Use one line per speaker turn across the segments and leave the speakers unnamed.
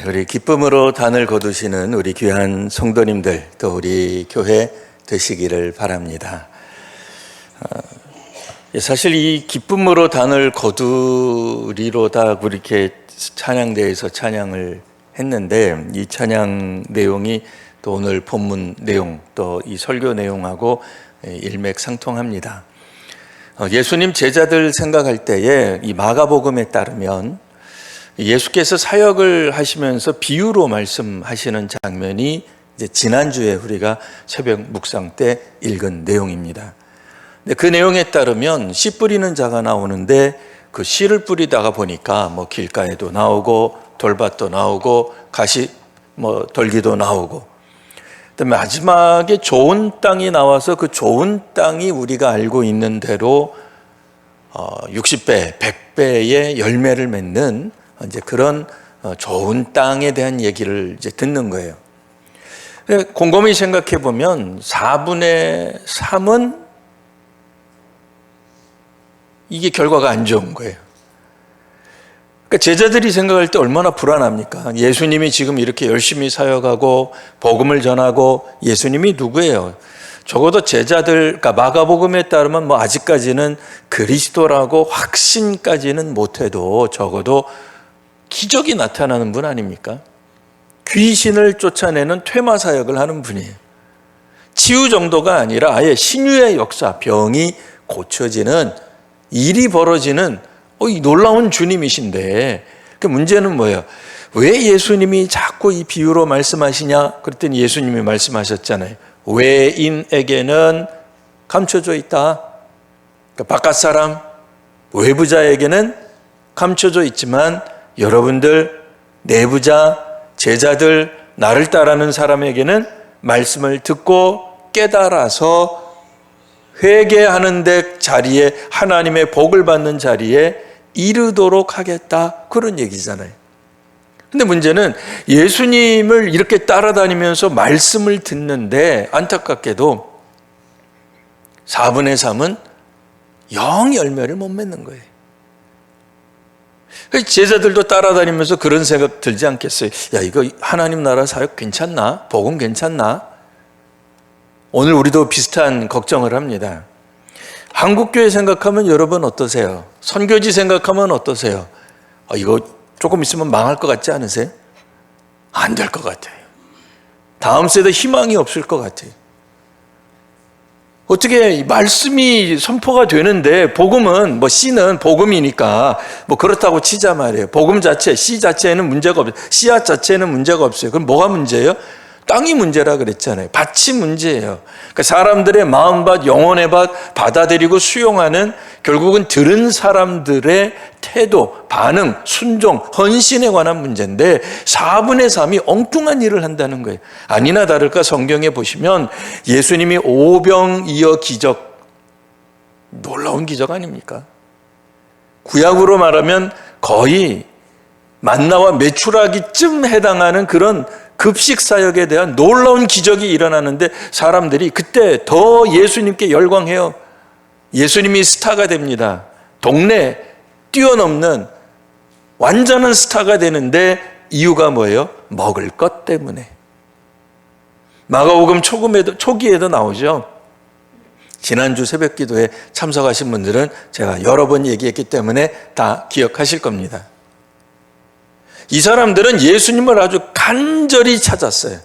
우리 기쁨으로 단을 거두시는 우리 귀한 성도님들, 또 우리 교회 되시기를 바랍니다. 사실 이 기쁨으로 단을 거두리로다 이렇게 찬양대에서 찬양을 했는데, 이 찬양 내용이 또 오늘 본문 내용, 또 이 설교 내용하고 일맥상통합니다. 예수님 제자들 생각할 때에 이 마가복음에 따르면 예수께서 사역을 하시면서 비유로 말씀하시는 장면이 이제 지난주에 우리가 새벽 묵상 때 읽은 내용입니다. 근데 그 내용에 따르면 씨 뿌리는 자가 나오는데, 그 씨를 뿌리다가 보니까 길가에도 나오고 돌밭도 나오고 가시 덜기도 나오고, 마지막에 좋은 땅이 나와서 그 좋은 땅이 우리가 알고 있는 대로 60배, 100배의 열매를 맺는 이제 그런 좋은 땅에 대한 얘기를 이제 듣는 거예요. 곰곰이 생각해 보면 4분의 3은 이게 결과가 안 좋은 거예요. 그러니까 제자들이 생각할 때 얼마나 불안합니까? 예수님이 지금 이렇게 열심히 사역하고 복음을 전하고, 예수님이 누구예요? 적어도 제자들, 그러니까 마가복음에 따르면 아직까지는 그리스도라고 확신까지는 못해도 적어도 기적이 나타나는 분 아닙니까? 귀신을 쫓아내는 퇴마 사역을 하는 분이에요. 치유 정도가 아니라 아예 신유의 역사, 병이 고쳐지는, 일이 벌어지는 이 놀라운 주님이신데, 그 문제는 뭐예요? 왜 예수님이 자꾸 이 비유로 말씀하시냐? 그랬더니 예수님이 말씀하셨잖아요. 외인에게는 감춰져 있다. 그러니까 바깥 사람, 외부자에게는 감춰져 있지만 여러분들 내부자, 제자들, 나를 따르는 사람에게는 말씀을 듣고 깨달아서 회개하는 데 자리에, 하나님의 복을 받는 자리에 이르도록 하겠다, 그런 얘기잖아요. 근데 문제는 예수님을 이렇게 따라다니면서 말씀을 듣는데 안타깝게도 4분의 3은 영 열매를 못 맺는 거예요. 제자들도 따라다니면서 그런 생각 들지 않겠어요? 야, 이거 하나님 나라 사역 괜찮나? 복음 괜찮나? 오늘 우리도 비슷한 걱정을 합니다. 한국교회 생각하면 여러분 어떠세요? 선교지 생각하면 어떠세요? 이거 조금 있으면 망할 것 같지 않으세요? 안 될 것 같아요. 다음 세대 희망이 없을 것 같아요. 어떻게 말씀이 선포가 되는데, 복음은 씨는 복음이니까 그렇다고 치자 말이에요. 복음 자체, 씨 자체에는 문제가 없어요. 씨앗 자체에는 문제가 없어요. 그럼 뭐가 문제예요? 땅이 문제라 그랬잖아요. 밭이 문제예요. 그러니까 사람들의 마음밭, 영혼의 밭 받아들이고 수용하는, 결국은 들은 사람들의 태도, 반응, 순종, 헌신에 관한 문제인데 4분의 3이 엉뚱한 일을 한다는 거예요. 아니나 다를까 성경에 보시면 예수님이 오병이어 기적, 놀라운 기적 아닙니까? 구약으로 말하면 거의 만나와 메추라기쯤 해당하는 그런 급식 사역에 대한 놀라운 기적이 일어나는데 사람들이 그때 더 예수님께 열광해요. 예수님이 스타가 됩니다. 동네 뛰어넘는 완전한 스타가 되는데 이유가 뭐예요? 먹을 것 때문에. 마가복음 초기에도 나오죠. 지난주 새벽 기도에 참석하신 분들은 제가 여러 번 얘기했기 때문에 다 기억하실 겁니다. 이 사람들은 예수님을 아주 간절히 찾았어요.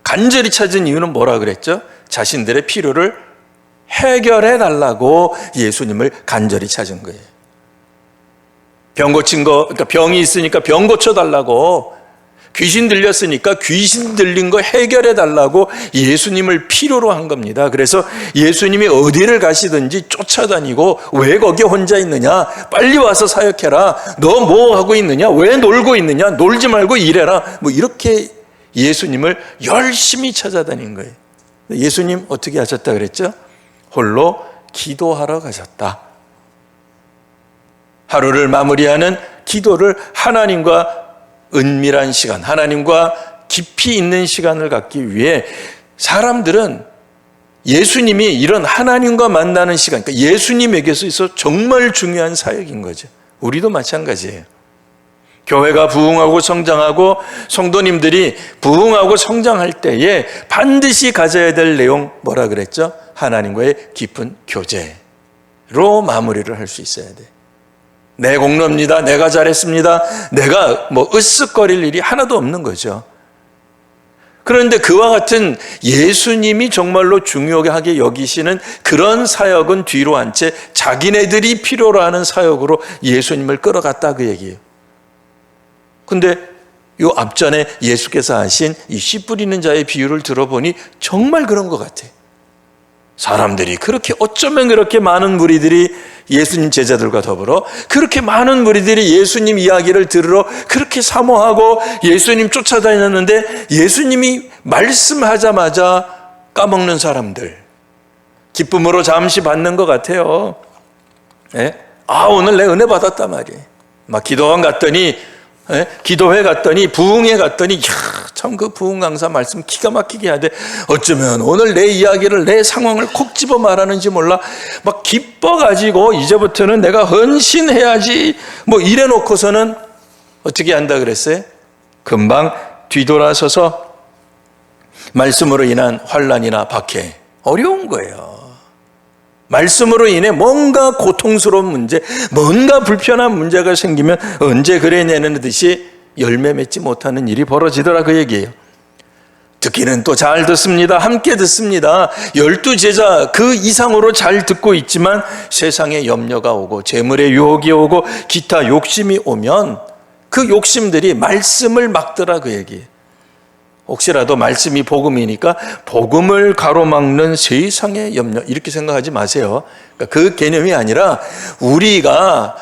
간절히 찾은 이유는 뭐라 그랬죠? 자신들의 필요를 해결해 달라고 예수님을 간절히 찾은 거예요. 병 고친 거, 그러니까 병이 있으니까 병 고쳐 달라고, 귀신 들렸으니까 귀신 들린 거 해결해 달라고 예수님을 필요로 한 겁니다. 그래서 예수님이 어디를 가시든지 쫓아다니고, 왜 거기 혼자 있느냐? 빨리 와서 사역해라. 너 뭐 하고 있느냐? 왜 놀고 있느냐? 놀지 말고 일해라. 이렇게 예수님을 열심히 찾아다닌 거예요. 예수님 어떻게 하셨다 그랬죠? 홀로 기도하러 가셨다. 하루를 마무리하는 기도를, 하나님과 은밀한 시간, 하나님과 깊이 있는 시간을 갖기 위해 사람들은 예수님이 이런 하나님과 만나는 시간, 그러니까 예수님에게서 있어 정말 중요한 사역인 거죠. 우리도 마찬가지예요. 교회가 부흥하고 성장하고 성도님들이 부흥하고 성장할 때에 반드시 가져야 될 내용 뭐라 그랬죠? 하나님과의 깊은 교제로 마무리를 할 수 있어야 돼. 내 공로입니다. 내가 잘했습니다. 내가 뭐 으쓱거릴 일이 하나도 없는 거죠. 그런데 그와 같은 예수님이 정말로 중요하게 여기시는 그런 사역은 뒤로 한 채 자기네들이 필요로 하는 사역으로 예수님을 끌어갔다 그 얘기예요. 근데 요 앞전에 예수께서 하신 이 씨 뿌리는 자의 비유를 들어보니 정말 그런 것 같아요. 사람들이 그렇게 어쩌면 그렇게 많은 무리들이 예수님 제자들과 더불어 그렇게 많은 무리들이 예수님 이야기를 들으러 그렇게 사모하고 예수님 쫓아다녔는데 예수님이 말씀하자마자 까먹는 사람들, 기쁨으로 잠시 받는 것 같아요. 예? 아, 오늘 내 은혜 받았단 말이에요. 막 기도원 갔더니, 예? 기도회 갔더니, 부흥회 갔더니, 참 그 부흥 강사 말씀 기가 막히게 해야 돼. 어쩌면 오늘 내 이야기를, 내 상황을 콕 집어 말하는지 몰라. 막 기뻐가지고 이제부터는 내가 헌신해야지. 뭐 이래 놓고서는 어떻게 한다 그랬어요? 금방 뒤돌아서서 말씀으로 인한 환난이나 박해, 어려운 거예요. 말씀으로 인해 뭔가 고통스러운 문제, 뭔가 불편한 문제가 생기면 언제 그래내는 듯이 열매 맺지 못하는 일이 벌어지더라 그 얘기예요. 듣기는 또 잘 듣습니다. 함께 듣습니다. 12제자 그 이상으로 잘 듣고 있지만 세상에 염려가 오고 재물의 유혹이 오고 기타 욕심이 오면 그 욕심들이 말씀을 막더라 그 얘기예요. 혹시라도 말씀이 복음이니까 복음을 가로막는 세상의 염려 이렇게 생각하지 마세요. 그러니까 그 개념이 아니라 우리가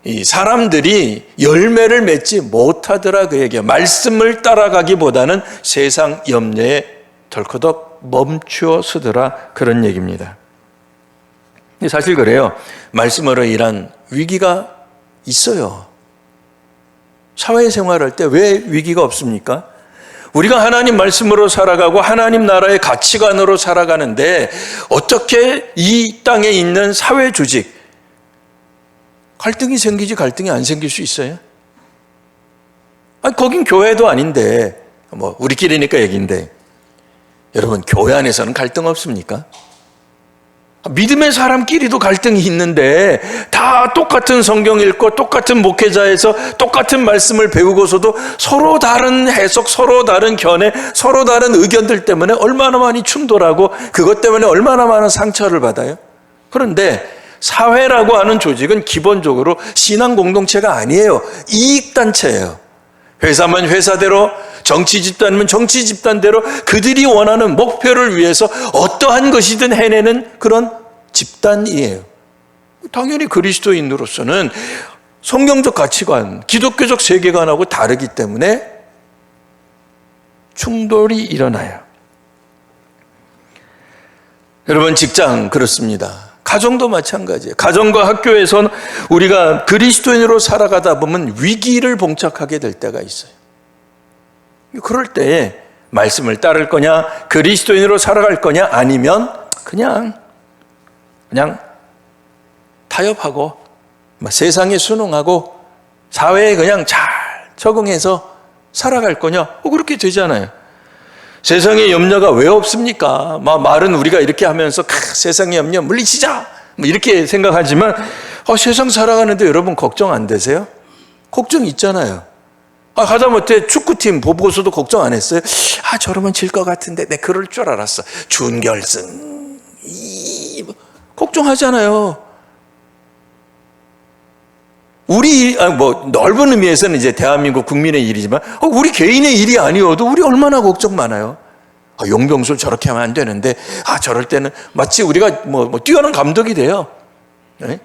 이 사람들이 열매를 맺지 못하더라 그 얘기예요. 말씀을 따라가기보다는 세상 염려에 덜커덕 멈추어 서더라 그런 얘기입니다. 사실 그래요. 말씀으로 인한 위기가 있어요. 사회생활할 때 왜 위기가 없습니까? 우리가 하나님 말씀으로 살아가고 하나님 나라의 가치관으로 살아가는데 어떻게 이 땅에 있는 사회 조직 갈등이 생기지 갈등이 안 생길 수 있어요? 아니, 거긴 교회도 아닌데 뭐 우리끼리니까 얘기인데 여러분 교회 안에서는 갈등 없습니까? 믿음의 사람끼리도 갈등이 있는데 다 똑같은 성경 읽고 똑같은 목회자에서 똑같은 말씀을 배우고서도 서로 다른 해석, 서로 다른 견해, 서로 다른 의견들 때문에 얼마나 많이 충돌하고 그것 때문에 얼마나 많은 상처를 받아요. 그런데 사회라고 하는 조직은 기본적으로 신앙 공동체가 아니에요. 이익단체예요. 회사면 회사대로, 정치 집단이면 정치 집단대로 그들이 원하는 목표를 위해서 어떠한 것이든 해내는 그런 집단이에요. 당연히 그리스도인으로서는 성경적 가치관, 기독교적 세계관하고 다르기 때문에 충돌이 일어나요. 여러분 직장 그렇습니다. 가정도 마찬가지예요. 가정과 학교에선 우리가 그리스도인으로 살아가다 보면 위기를 봉착하게 될 때가 있어요. 그럴 때에 말씀을 따를 거냐, 그리스도인으로 살아갈 거냐, 아니면 그냥 타협하고 세상에 순응하고 사회에 그냥 잘 적응해서 살아갈 거냐, 그렇게 되잖아요. 세상의 염려가 왜 없습니까? 말은 우리가 이렇게 하면서 세상의 염려 물리치자 이렇게 생각하지만 세상 살아가는데 여러분 걱정 안 되세요? 걱정 있잖아요. 하다못해 축구팀 보고서도 걱정 안 했어요? 저러면 질 것 같은데 내 그럴 줄 알았어. 준결승 걱정하잖아요. 우리 넓은 의미에서는 이제 대한민국 국민의 일이지만 우리 개인의 일이 아니어도 우리 얼마나 걱정 많아요. 용병술 저렇게 하면 안 되는데 저럴 때는 마치 우리가 뛰어난 감독이 돼요. 네?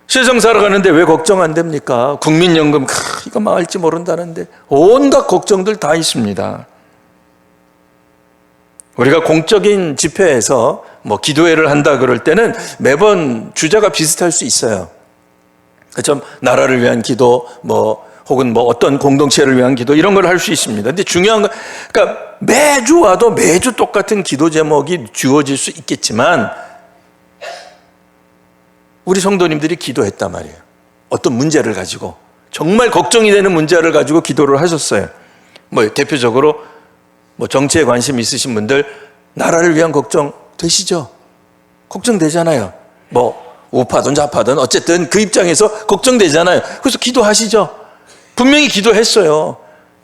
세상 살아가는데 왜 걱정 안 됩니까? 국민연금 이거 망할지 모른다는데 온갖 걱정들 다 있습니다. 우리가 공적인 집회에서 기도회를 한다 그럴 때는 매번 주제가 비슷할 수 있어요. 좀 나라를 위한 기도, 혹은 어떤 공동체를 위한 기도 이런 걸 할 수 있습니다. 근데 중요한 건, 그러니까 매주 와도 매주 똑같은 기도 제목이 주어질 수 있겠지만 우리 성도님들이 기도했단 말이에요. 어떤 문제를 가지고 정말 걱정이 되는 문제를 가지고 기도를 하셨어요. 대표적으로 정치에 관심 있으신 분들 나라를 위한 걱정 되시죠? 걱정되잖아요. 우파든 좌파든 어쨌든 그 입장에서 걱정되잖아요. 그래서 기도하시죠. 분명히 기도했어요.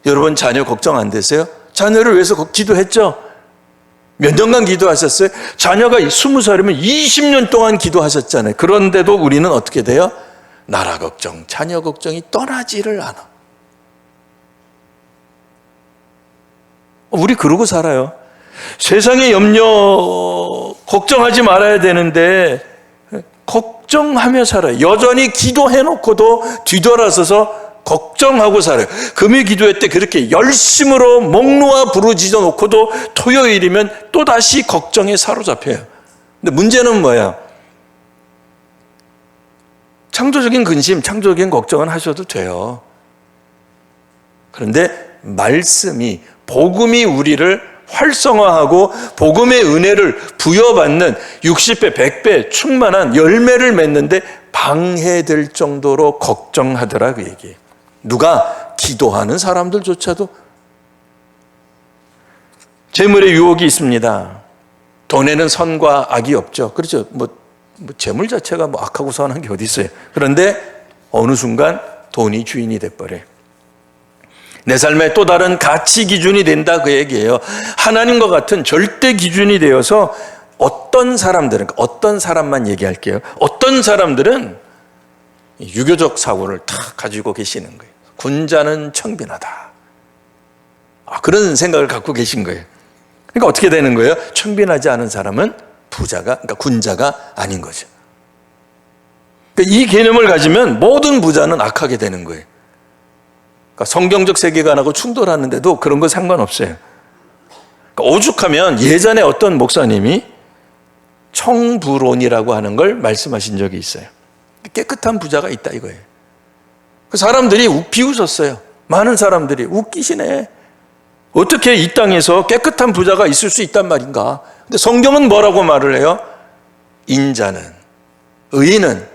여러분 자녀 걱정 안 되세요? 자녀를 위해서 기도했죠? 몇 년간 기도하셨어요? 자녀가 20살이면 20년 동안 기도하셨잖아요. 그런데도 우리는 어떻게 돼요? 나라 걱정, 자녀 걱정이 떠나지를 않아. 우리 그러고 살아요. 세상의 염려 걱정하지 말아야 되는데 걱정하며 살아요. 여전히 기도해놓고도 뒤돌아서서 걱정하고 살아요. 금요 기도회 때 그렇게 열심으로 목 놓아 부르짖어 놓고도 토요일이면 또다시 걱정에 사로잡혀요. 근데 문제는 뭐야? 창조적인 근심, 창조적인 걱정은 하셔도 돼요. 그런데 말씀이, 복음이 우리를 활성화하고 복음의 은혜를 부여받는 60배, 100배 충만한 열매를 맺는데 방해될 정도로 걱정하더라 그 얘기예요. 누가? 기도하는 사람들조차도. 재물의 유혹이 있습니다. 돈에는 선과 악이 없죠. 그렇죠. 재물 자체가 악하고 선한 게 어디 있어요. 그런데 어느 순간 돈이 주인이 돼버려요. 내 삶의 또 다른 가치 기준이 된다 그 얘기예요. 하나님과 같은 절대 기준이 되어서 어떤 사람만 얘기할게요. 어떤 사람들은 유교적 사고를 탁 가지고 계시는 거예요. 군자는 청빈하다. 그런 생각을 갖고 계신 거예요. 그러니까 어떻게 되는 거예요? 청빈하지 않은 사람은 그러니까 군자가 아닌 거죠. 그러니까 이 개념을 가지면 모든 부자는 악하게 되는 거예요. 그러니까 성경적 세계관하고 충돌하는데도 그런 거 상관없어요. 그러니까 오죽하면 예전에 어떤 목사님이 청부론이라고 하는 걸 말씀하신 적이 있어요. 깨끗한 부자가 있다 이거예요. 그 사람들이 비웃었어요. 많은 사람들이 웃기시네. 어떻게 이 땅에서 깨끗한 부자가 있을 수 있단 말인가? 근데 성경은 뭐라고 말을 해요? 인자는, 의인은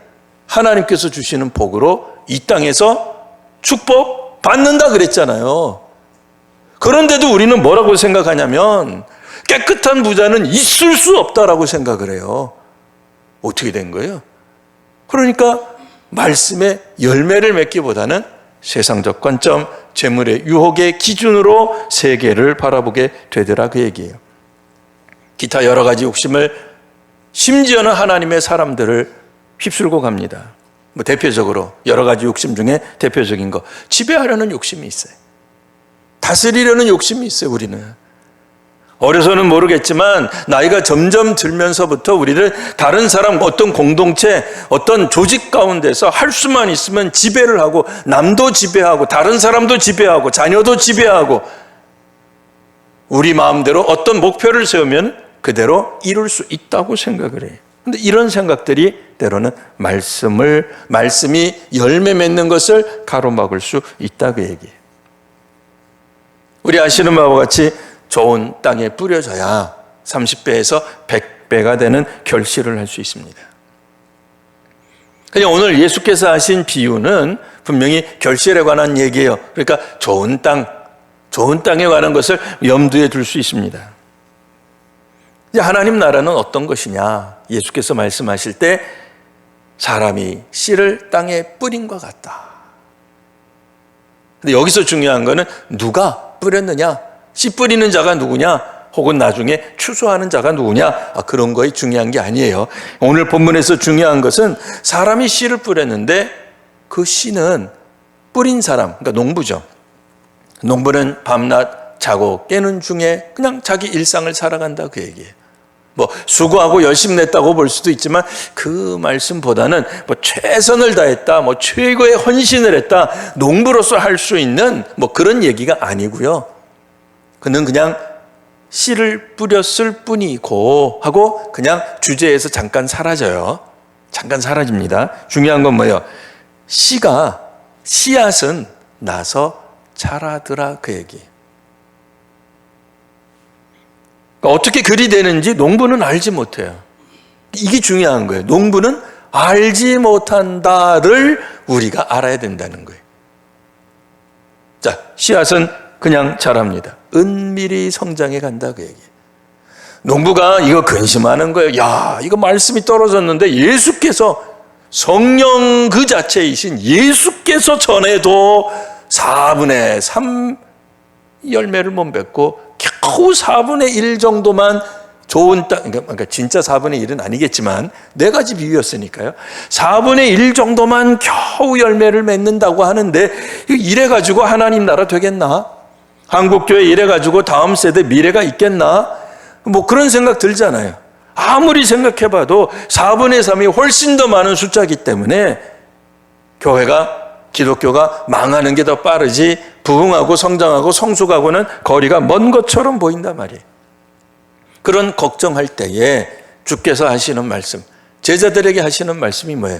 하나님께서 주시는 복으로 이 땅에서 축복 받는다 그랬잖아요. 그런데도 우리는 뭐라고 생각하냐면 깨끗한 부자는 있을 수 없다라고 생각을 해요. 어떻게 된 거예요? 그러니까 말씀의 열매를 맺기보다는 세상적 관점, 재물의 유혹의 기준으로 세계를 바라보게 되더라 그 얘기예요. 기타 여러 가지 욕심을, 심지어는 하나님의 사람들을 휩쓸고 갑니다. 대표적으로 여러 가지 욕심 중에 대표적인 거, 지배하려는 욕심이 있어요. 다스리려는 욕심이 있어요. 우리는 어려서는 모르겠지만 나이가 점점 들면서부터 우리를 다른 사람, 어떤 공동체, 어떤 조직 가운데서 할 수만 있으면 지배를 하고, 남도 지배하고 다른 사람도 지배하고 자녀도 지배하고, 우리 마음대로 어떤 목표를 세우면 그대로 이룰 수 있다고 생각을 해요. 그런데 이런 생각들이 때로는 말씀이 열매 맺는 것을 가로막을 수 있다고 얘기해요. 우리 아시는 바와 같이 좋은 땅에 뿌려져야 30배에서 100배가 되는 결실을 할 수 있습니다. 그냥 오늘 예수께서 하신 비유는 분명히 결실에 관한 얘기예요. 그러니까 좋은 땅에 관한 것을 염두에 둘 수 있습니다. 이제 하나님 나라는 어떤 것이냐? 예수께서 말씀하실 때 사람이 씨를 땅에 뿌린 것 같다. 근데 여기서 중요한 거는 누가 뿌렸느냐? 씨 뿌리는 자가 누구냐? 혹은 나중에 추수하는 자가 누구냐? 그런 거에 중요한 게 아니에요. 오늘 본문에서 중요한 것은 사람이 씨를 뿌렸는데 그 씨는 뿌린 사람, 그러니까 농부죠. 농부는 밤낮 자고 깨는 중에 그냥 자기 일상을 살아간다 그 얘기예요. 수고하고 열심히 냈다고 볼 수도 있지만 그 말씀보다는 최선을 다했다, 최고의 헌신을 했다, 농부로서 할 수 있는 그런 얘기가 아니고요. 그는 그냥 씨를 뿌렸을 뿐이고 하고 그냥 주제에서 잠깐 사라져요. 잠깐 사라집니다. 중요한 건 뭐예요? 씨앗은 나서 자라더라 그 얘기. 그러니까 어떻게 그리 되는지 농부는 알지 못해요. 이게 중요한 거예요. 농부는 알지 못한다를 우리가 알아야 된다는 거예요. 자, 씨앗은 그냥 자랍니다. 은밀히 성장해 간다 그 얘기예요. 농부가 이거 근심하는 거예요. 야, 이거 말씀이 떨어졌는데 예수께서 성령 그 자체이신 예수께서 전에도 4분의 3 열매를 못 맺고 겨우 4분의 1 정도만 좋은 땅, 그러니까 진짜 4분의 1은 아니겠지만 4가지 비유였으니까요. 4분의 1 정도만 겨우 열매를 맺는다고 하는데 이래가지고 하나님 나라 되겠나? 한국교회 이래가지고 다음 세대 미래가 있겠나? 뭐 그런 생각 들잖아요. 아무리 생각해봐도 4분의 3이 훨씬 더 많은 숫자이기 때문에 교회가, 기독교가 망하는 게 더 빠르지 부흥하고 성장하고 성숙하고는 거리가 먼 것처럼 보인단 말이에요. 그런 걱정할 때에 주께서 하시는 말씀, 제자들에게 하시는 말씀이 뭐예요?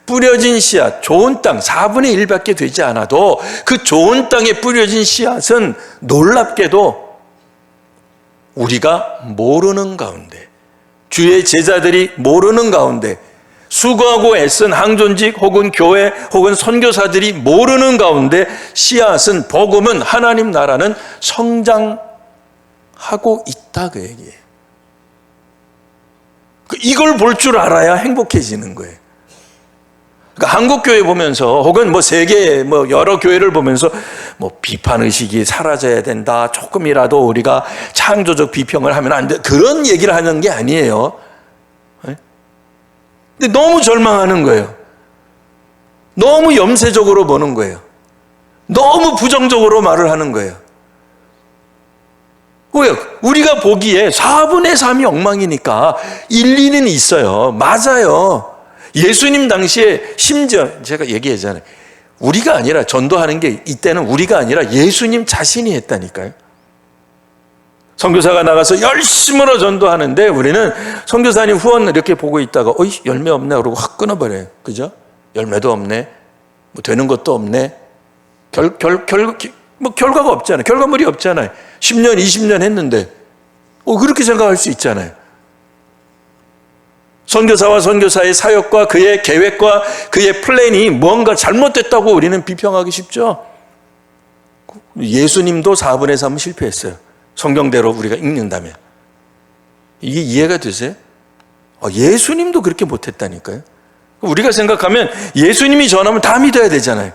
뿌려진 씨앗, 좋은 땅 4분의 1밖에 되지 않아도 그 좋은 땅에 뿌려진 씨앗은 놀랍게도 우리가 모르는 가운데, 주의 제자들이 모르는 가운데, 수고하고 애쓴 항존직 혹은 교회 혹은 선교사들이 모르는 가운데 씨앗은, 복음은, 하나님 나라는 성장하고 있다 그 얘기예요. 이걸 볼 줄 알아야 행복해지는 거예요. 그러니까 한국 교회 보면서 혹은 뭐 세계 뭐 여러 교회를 보면서 뭐 비판 의식이 사라져야 된다. 조금이라도 우리가 창조적 비평을 하면 안 돼. 그런 얘기를 하는 게 아니에요. 근데 너무 절망하는 거예요. 너무 염세적으로 보는 거예요. 너무 부정적으로 말을 하는 거예요. 왜요? 우리가 보기에 4분의 3이 엉망이니까 일리는 있어요. 맞아요. 예수님 당시에 심지어 제가 얘기했잖아요. 우리가 아니라 전도하는 게 이때는 우리가 아니라 예수님 자신이 했다니까요. 선교사가 나가서 열심으로 전도하는데 우리는 선교사님 후원 이렇게 보고 있다가 어이 열매 없네 그러고 확 끊어버려요. 그죠? 열매도 없네. 뭐 되는 것도 없네. 결과가 없잖아요. 결과물이 없잖아요. 10년, 20년 했는데 그렇게 생각할 수 있잖아요. 선교사와 선교사의 사역과 그의 계획과 그의 플랜이 뭔가 잘못됐다고 우리는 비평하기 쉽죠. 예수님도 4분의 3은 실패했어요. 성경대로 우리가 읽는다면. 이게 이해가 되세요? 예수님도 그렇게 못했다니까요. 우리가 생각하면 예수님이 전하면 다 믿어야 되잖아요.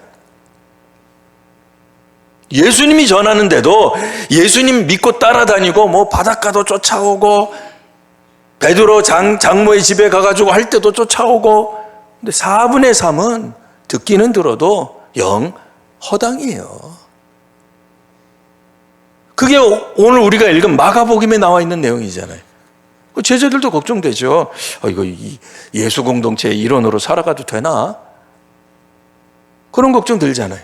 예수님이 전하는데도 예수님 믿고 따라다니고 뭐 바닷가도 쫓아오고 베드로 장모의 집에 가가지고 할 때도 쫓아오고, 근데 4분의 3은 듣기는 들어도 영 허당이에요. 그게 오늘 우리가 읽은 마가복음에 나와 있는 내용이잖아요. 제자들도 걱정되죠. 이거 예수 공동체의 일원으로 살아가도 되나? 그런 걱정 들잖아요.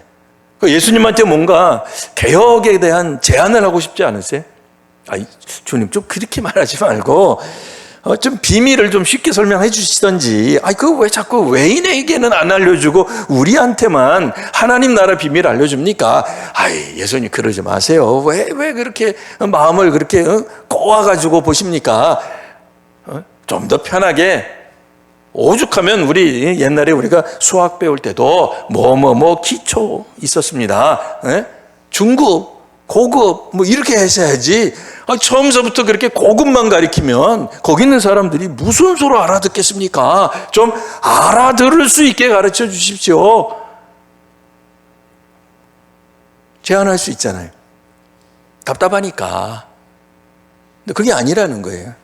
예수님한테 뭔가 개혁에 대한 제안을 하고 싶지 않으세요? 주님 좀 그렇게 말하지 말고 좀 비밀을 좀 쉽게 설명해 주시던지. 그거 왜 자꾸 외인에게는 안 알려주고 우리한테만 하나님 나라 비밀 알려줍니까? 예수님 그러지 마세요. 왜 그렇게 마음을 그렇게 꼬아가지고 보십니까? 좀 더 편하게. 오죽하면 우리 옛날에 우리가 수학 배울 때도 기초 있었습니다. 중급, 고급 이렇게 했어야지. 처음서부터 그렇게 고급만 가르치면 거기 있는 사람들이 무슨 소로 알아듣겠습니까? 좀 알아들을 수 있게 가르쳐 주십시오. 제안할 수 있잖아요. 답답하니까. 근데 그게 아니라는 거예요.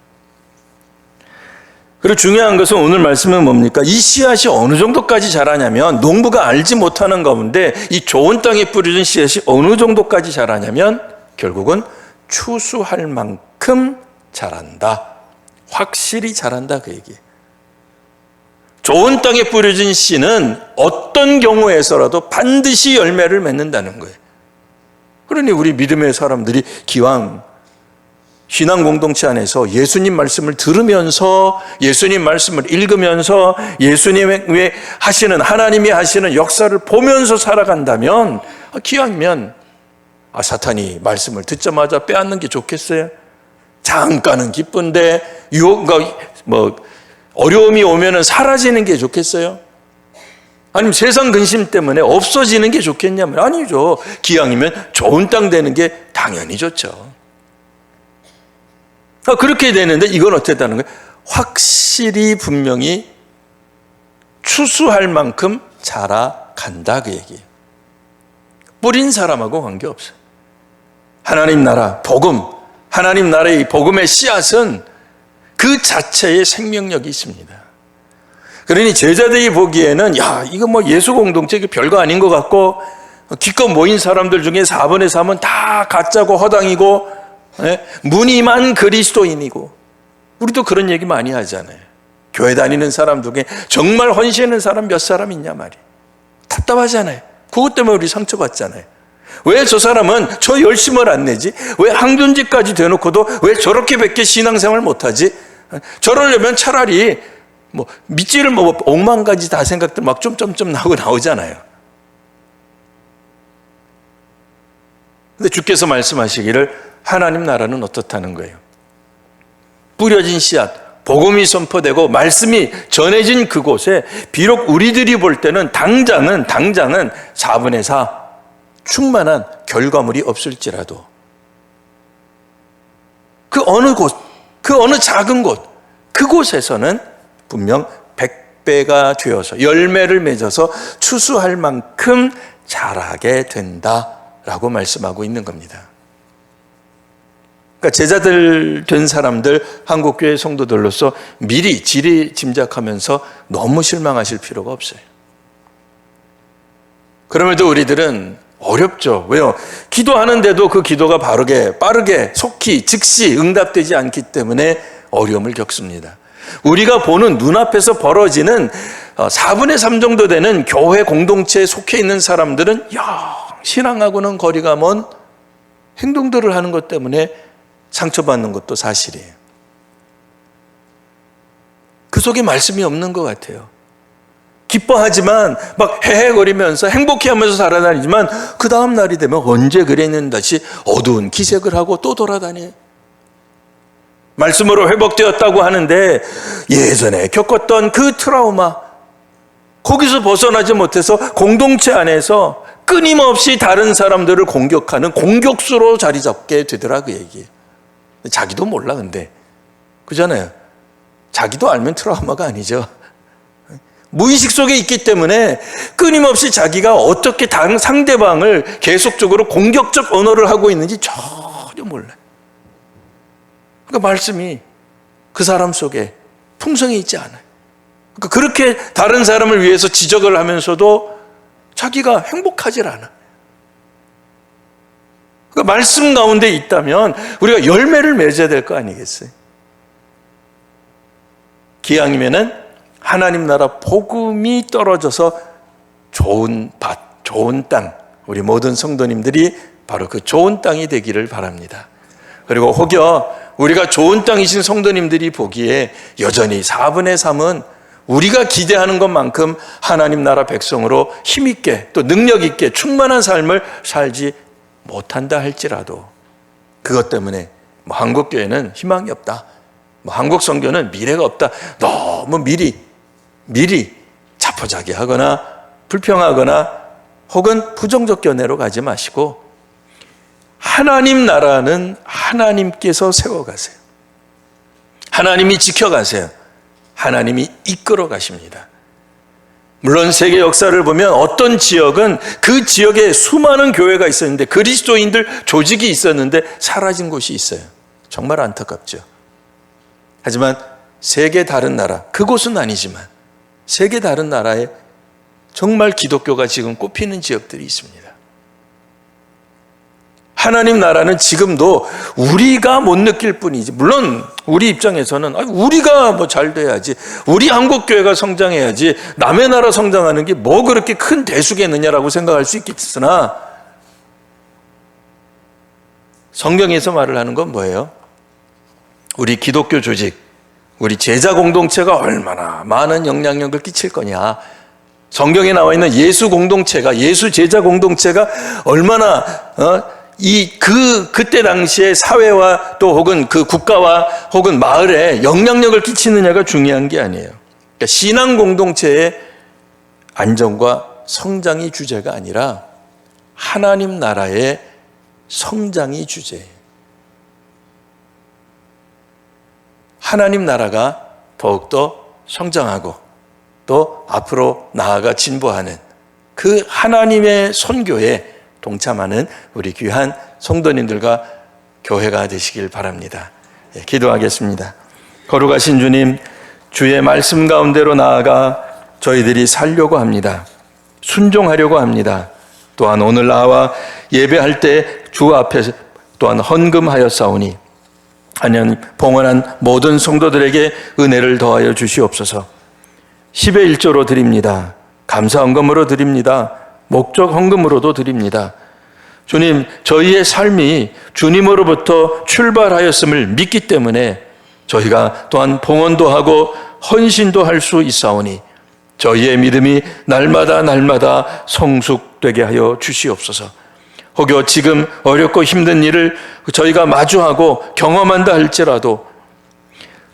그리고 중요한 것은 오늘 말씀은 뭡니까? 이 씨앗이 어느 정도까지 자라냐면, 농부가 알지 못하는 가운데 이 좋은 땅에 뿌려진 씨앗이 어느 정도까지 자라냐면 결국은 추수할 만큼 자란다. 확실히 자란다 그 얘기예요. 좋은 땅에 뿌려진 씨는 어떤 경우에서라도 반드시 열매를 맺는다는 거예요. 그러니 우리 믿음의 사람들이 기왕 신앙 공동체 안에서 예수님 말씀을 들으면서, 예수님 말씀을 읽으면서, 예수님의 하시는, 하나님이 하시는 역사를 보면서 살아간다면, 기왕이면 사탄이 말씀을 듣자마자 빼앗는 게 좋겠어요? 잠깐은 기쁜데 어려움이 오면은 사라지는 게 좋겠어요? 아니면 세상 근심 때문에 없어지는 게 좋겠냐면 아니죠. 기왕이면 좋은 땅 되는 게 당연히 좋죠. 그렇게 되는데 이건 어떻게 되는 거예요? 확실히 분명히 추수할 만큼 자라간다 그 얘기예요. 뿌린 사람하고 관계없어요. 하나님 나라, 복음, 하나님 나라의 복음의 씨앗은 그 자체에 생명력이 있습니다. 그러니 제자들이 보기에는 야 이거 뭐 예수 공동체 별거 아닌 것 같고 기껏 모인 사람들 중에 4분의 3은 다 가짜고 허당이고 무늬만 그리스도인이고 우리도 그런 얘기 많이 하잖아요. 교회 다니는 사람 중에 정말 헌신하는 사람 몇 사람 있냐 말이에요. 답답하잖아요. 그것 때문에 우리 상처받잖아요. 왜 저 사람은 저 열심을 안 내지? 왜 항존직까지 대놓고도 왜 저렇게밖에 신앙생활 못하지? 저러려면 차라리 뭐 믿지를 뭐 5만 가지 다 생각들 막 점점점 나오잖아요. 근데 주께서 말씀하시기를 하나님 나라는 어떻다는 거예요? 뿌려진 씨앗, 복음이 선포되고 말씀이 전해진 그곳에 비록 우리들이 볼 때는 당장은 4분의 4 충만한 결과물이 없을지라도 그 어느 곳, 그 어느 작은 곳, 그곳에서는 분명 100배가 되어서 열매를 맺어서 추수할 만큼 자라게 된다라고 말씀하고 있는 겁니다. 그러니까 제자들 된 사람들, 한국교회 성도들로서 미리 지리 짐작하면서 너무 실망하실 필요가 없어요. 그럼에도 우리들은 어렵죠. 왜요? 기도하는데도 그 기도가 빠르게, 속히, 즉시 응답되지 않기 때문에 어려움을 겪습니다. 우리가 보는 눈앞에서 벌어지는 4분의 3 정도 되는 교회 공동체에 속해 있는 사람들은 신앙하고는 거리가 먼 행동들을 하는 것 때문에 상처받는 것도 사실이에요. 그 속에 말씀이 없는 것 같아요. 기뻐하지만 막 헤헤거리면서 행복해하면서 살아다니지만 그 다음 날이 되면 언제 그랬는 다시 어두운 기색을 하고 또 돌아다녀요. 말씀으로 회복되었다고 하는데 예전에 겪었던 그 트라우마, 거기서 벗어나지 못해서 공동체 안에서 끊임없이 다른 사람들을 공격하는 공격수로 자리 잡게 되더라 그 얘기예요. 자기도 몰라 근데 그잖아요. 자기도 알면 트라우마가 아니죠. 무의식 속에 있기 때문에 끊임없이 자기가 어떻게 다른 상대방을 계속적으로 공격적 언어를 하고 있는지 전혀 몰라요. 그러니까 말씀이 그 사람 속에 풍성이 있지 않아요. 그러니까 그렇게 다른 사람을 위해서 지적을 하면서도 자기가 행복하질 않아. 그러니까 말씀 가운데 있다면 우리가 열매를 맺어야 될 거 아니겠어요? 기왕이면은 하나님 나라 복음이 떨어져서 좋은 밭, 좋은 땅, 우리 모든 성도님들이 바로 그 좋은 땅이 되기를 바랍니다. 그리고 혹여 우리가 좋은 땅이신 성도님들이 보기에 여전히 4분의 3은 우리가 기대하는 것만큼 하나님 나라 백성으로 힘있게 또 능력있게 충만한 삶을 살지 못한다 할지라도 그것 때문에 뭐 한국교회는 희망이 없다, 뭐 한국 선교는 미래가 없다, 너무 미리 자포자기하거나 불평하거나 혹은 부정적 견해로 가지 마시고 하나님 나라는 하나님께서 세워가세요. 하나님이 지켜가세요. 하나님이 이끌어 가십니다. 물론 세계 역사를 보면 어떤 지역은 그 지역에 수많은 교회가 있었는데 그리스도인들 조직이 있었는데 사라진 곳이 있어요. 정말 안타깝죠. 하지만 세계 다른 나라, 그곳은 아니지만 세계 다른 나라에 정말 기독교가 지금 꽃피는 지역들이 있습니다. 하나님 나라는 지금도 우리가 못 느낄 뿐이지, 물론 우리 입장에서는 우리가 뭐 잘 돼야지, 우리 한국교회가 성장해야지, 남의 나라 성장하는 게 뭐 그렇게 큰 대수겠느냐라고 생각할 수 있겠으나 성경에서 말을 하는 건 뭐예요? 우리 기독교 조직, 우리 제자 공동체가 얼마나 많은 영향력을 끼칠 거냐, 성경에 나와 있는 예수 공동체가, 예수 제자 공동체가 얼마나 그때 당시에 사회와 또 혹은 그 국가와 혹은 마을에 영향력을 끼치느냐가 중요한 게 아니에요. 그러니까 신앙 공동체에 안정과 성장이 주제가 아니라 하나님 나라의 성장이 주제예요. 하나님 나라가 더욱더 성장하고 또 앞으로 나아가 진보하는 그 하나님의 선교에 동참하는 우리 귀한 성도님들과 교회가 되시길 바랍니다. 기도하겠습니다. 거룩하신 주님, 주의 말씀 가운데로 나아가 저희들이 살려고 합니다. 순종하려고 합니다. 또한 오늘 나와 예배할 때 주 앞에 또한 헌금하였사오니 하나님 봉헌한 모든 성도들에게 은혜를 더하여 주시옵소서. 10의 1조로 드립니다. 감사 헌금으로 드립니다. 목적 헌금으로도 드립니다. 주님, 저희의 삶이 주님으로부터 출발하였음을 믿기 때문에 저희가 또한 봉헌도 하고 헌신도 할 수 있사오니 저희의 믿음이 날마다 성숙되게 하여 주시옵소서. 혹여 지금 어렵고 힘든 일을 저희가 마주하고 경험한다 할지라도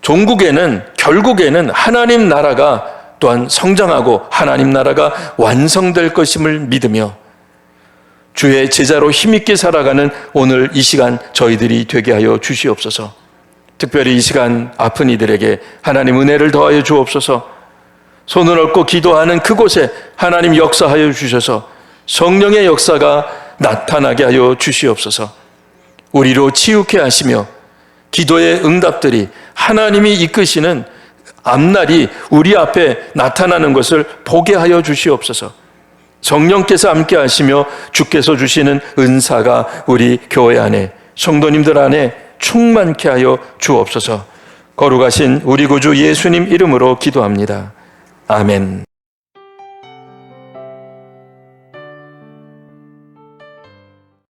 종국에는 결국에는 하나님 나라가 또한 성장하고 하나님 나라가 완성될 것임을 믿으며 주의 제자로 힘있게 살아가는 오늘 이 시간 저희들이 되게 하여 주시옵소서. 특별히 이 시간 아픈 이들에게 하나님 은혜를 더하여 주옵소서. 손을 얹고 기도하는 그곳에 하나님 역사하여 주셔서 성령의 역사가 나타나게 하여 주시옵소서. 우리로 치유케 하시며 기도의 응답들이 하나님이 이끄시는 앞날이 우리 앞에 나타나는 것을 보게 하여 주시옵소서. 성령께서 함께 하시며 주께서 주시는 은사가 우리 교회 안에 성도님들 안에 충만케 하여 주옵소서. 거룩하신 우리 구주 예수님 이름으로 기도합니다. 아멘.